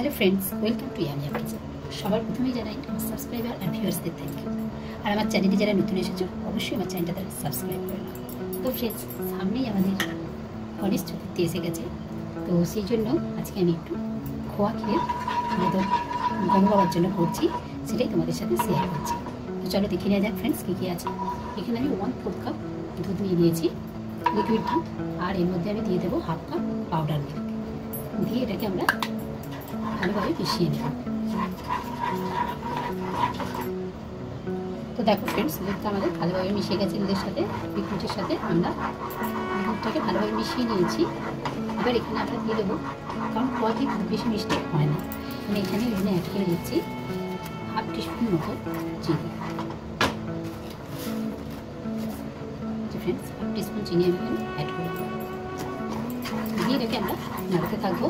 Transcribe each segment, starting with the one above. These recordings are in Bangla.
Hello friends, welcome to Yamiya kitchen. সবার প্রথমেই জানাই আমার সাবস্ক্রাইবার আর ভিউয়ার্সদের থ্যাংক ইউ। আর আমার চ্যানেলে যারা নতুন এসেছো অবশ্যই আমার চ্যানেলটা তারা সাবস্ক্রাইব করে নাও। তো ফ্রেন্ডস, সামনেই আমাদের গণেশ চতুর্থী এসে গেছে, তো সেই জন্য আজকে আমি একটু খোয়া ক্ষীরের মতো গরু বাবার জন্য করছি, সেটাই তোমাদের সাথে শেয়ার করছি। তো চলো দেখে নেওয়া যাক ফ্রেন্ডস কী কী আছে। এখানে আমি 1/4 কাপ দুধ নিয়ে নিয়েছি, লিকুইড দুধ, আর এর মধ্যে আমি দিয়ে দেবো 1/2 কাপ পাউডার মিল্ক দিয়ে এটাকে আমরা ভালোভাবে মিশিয়ে নেব। তো দেখো ফ্রেন্ডস, দুধটা আমাদের ভালোভাবে মিশিয়ে গেছে দুধের সাথে, লিকুইডের সাথে আমরা দুধটাকে ভালোভাবে মিশিয়ে নিয়েছি। এবার এখানে আমরা দিয়ে দেবো, কারণ খোয়াটি খুব বেশি মিষ্টি হয় না, মানে এখানে অ্যাড করে দিচ্ছি 1/2 টিস্পুন মতো চিনি। ফ্রেন্ডস, 1/2 টিস্পুন চিনি আমি এখানে অ্যাড করে দেবো, দিয়ে এটাকে আমরা নাড়াতে থাকবো।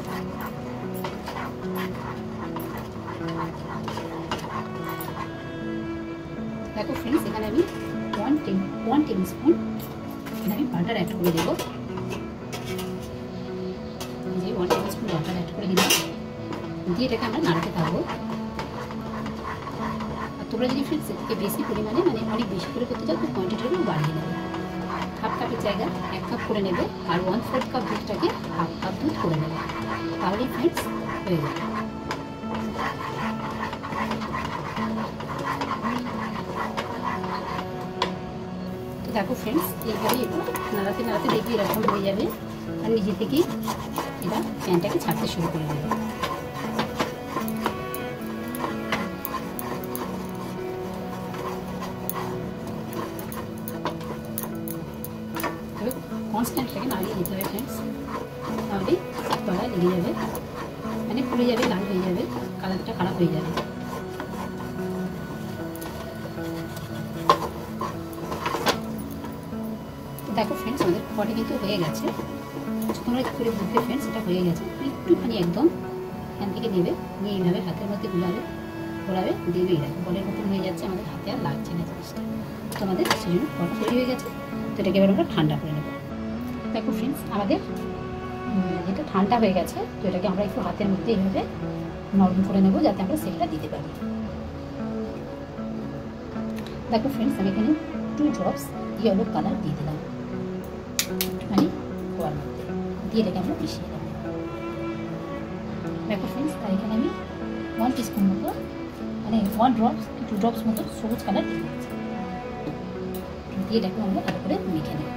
দেখো ফ্রেন্ডস, এখানে আমি 1 টেবিল স্পুন এখানে আমি বাটার অ্যাড করে দেবো। যে 1 টেবিল স্পুন বাটার অ্যাড করে দিলাম, দিয়ে এটাকে আমরা নাড়াতে থাকবো। আর তোমরা যদি ফ্রেন্ডস এটাকে বেশি পরিমাণে, মানে অনেক বেশি করে করতে চাও, তো কোয়ান্টিটিটা বাড়িয়ে নেবে। 1/2 কাপের জায়গায় 1 কাপ করে নেবে, আর 1/4 কাপ দুধটাকে 1/2 কাপ দুধ করে নেবে, তাহলেই ফ্রেন্ডস হয়ে যাবে। তো দেখো ফ্রেন্ডস, এইভাবেই এটা নাড়াতে নাড়াতে দেখবে এরকম হয়ে যাবে, আর নিজে থেকেই এটা প্যানটাকে ছাড়তে শুরু করে দেবে। তবে কনস্ট্যান্টটাকে নাড়িয়ে দিতে হবে ফ্রেন্ডস, তাহলে তলায় লেগে যাবে, মানে পুড়ে যাবে, লাল হয়ে যাবে, কালারটা খারাপ হয়ে যাবে। দেখো ফ্রেন্ডস, আমাদের খোয়াটা কিন্তু হয়ে গেছে, তোমরা করে বুঝবে ফ্রেন্ডস এটা হয়ে গেছে। একটুখানি একদম এখান থেকে নেবে, নিয়ে এইভাবে হাতের মধ্যে ঘোরাবে, দেবে, এরকম বলের মতন হয়ে যাচ্ছে, আমাদের হাতে আর লাগছে না জিনিসটা। তো আমাদের সেই জন্য খোয়াটা তৈরি হয়ে গেছে। তো এটাকে এবার আমরা ঠান্ডা করে নেব। দেখো ফ্রেন্ডস, আমাদের এটা ঠান্ডা হয়ে গেছে, তো এটাকে আমরা একটু হাতের মধ্যে এইভাবে নরম করে নেব, যাতে আমরা সেটা দিতে পারি। দেখো ফ্রেন্ডস, আমি এখানে 2 ড্রপস ইয়েলো কালার দিয়ে দিলাম একটুখানি খোয়ার মধ্যে, দিয়ে এটাকে আমরা মিশিয়ে নেব। দেখো ফ্রেন্ডস, তাই এখানে আমি 1 টিস্পুন মতো, মানে 1 ড্রপস 2 ড্রপস মতো সবুজ কালার দিয়ে দিচ্ছি, দিয়ে এটাকে আমরা ভালো করে মেখে নেব।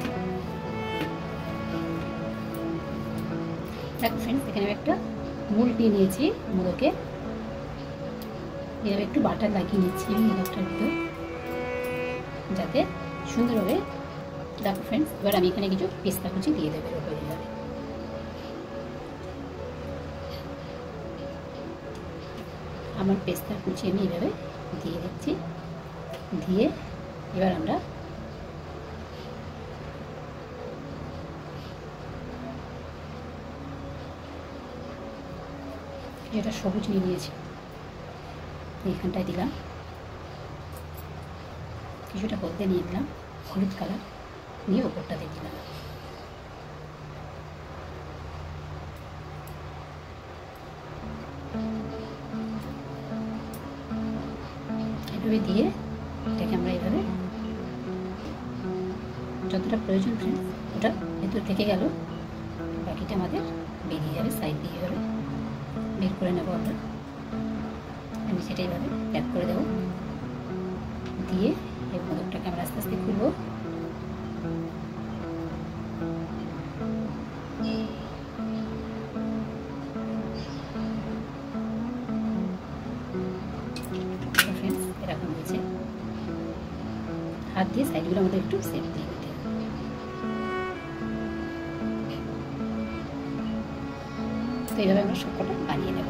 দেখো ফ্রেন্ডস, এখানে আমি একটা মোল্ড নিয়ে নিয়েছি, মোদকে এভাবে একটু বাটার লাগিয়ে নিচ্ছি আমি মোদকটার ভিতর, যাতে সুন্দর হবে। দেখো ফ্রেন্ডস, এবার আমি এখানে কিছু পেস্তা কুচি দিয়ে দেবো, হয়ে যাবে। আমার পেস্তার কুচি আমি এইভাবে দিয়ে দিচ্ছি, দিয়ে এবার আমরা এটা সবুজ নিয়ে নিয়েছি, এইখানটায় দিলাম, কিছুটা হলদে নিয়ে নিলাম, হলুদ কালার নিয়ে ওপরটাতে দিলাম। এভাবে দিয়ে এটাকে আমরা এইভাবে যতটা প্রয়োজন ফ্রেন্ডস ওটা ভেতর থেকে গেল, বাকিটা আমাদের বেরিয়ে যাবে, সাইড দিয়ে যাবে, বের করে নেবো আমরা। আমি সেটা এইভাবে প্যাক করে দেবো, দিয়ে এই মোদকটাকে আমরা আস্তে আস্তে খুলবো। ফ্রেন্ডস, এরকম হয়েছে, হাত দিয়ে সাইডগুলো আমাদের একটু সেপ দিয়ে দিতে হবে। তো এইভাবে আমরা সবকটা বানিয়ে নেব।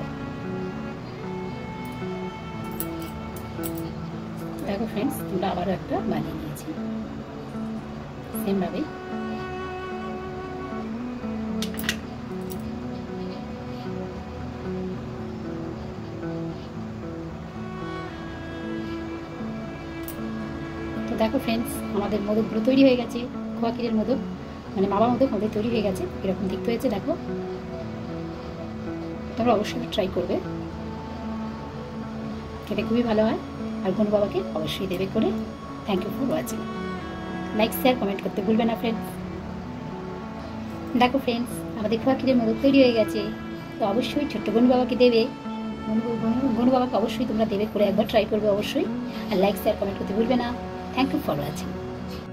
দেখো ফ্রেন্ডস, আমরা আবারও একটা বানিয়ে নিয়েছি সেমভাবে। তো দেখো ফ্রেন্ডস, আমাদের মোদকগুলো তৈরি হয়ে গেছে, খোয়া ক্ষীরের মোদক, মানে মাবা মোদক আমাদের তৈরি হয়ে গেছে। এরকম দেখতে হয়েছে, দেখো তোমরা অবশ্যই ট্রাই করবে, খেতে খুবই ভালো হয়। আর গনু বাবাকে অবশ্যই দেবে করে। Thank you for watching. Like share comment করতে ভুলবে না ফ্রেন্ডস। দেখো ফ্রেন্ডস, আমাদের খোয়া ক্ষীরের মোদক তৈরি হয়ে গেছে। তো অবশ্যই ছোট্ট গনু বাবাকে দেবে, গনু বাবাকে অবশ্যই তোমরা দেবে করে, একবার ট্রাই করবে অবশ্যই। আর লাইক শেয়ার কমেন্ট করতে ভুলবে না। Thank you for watching.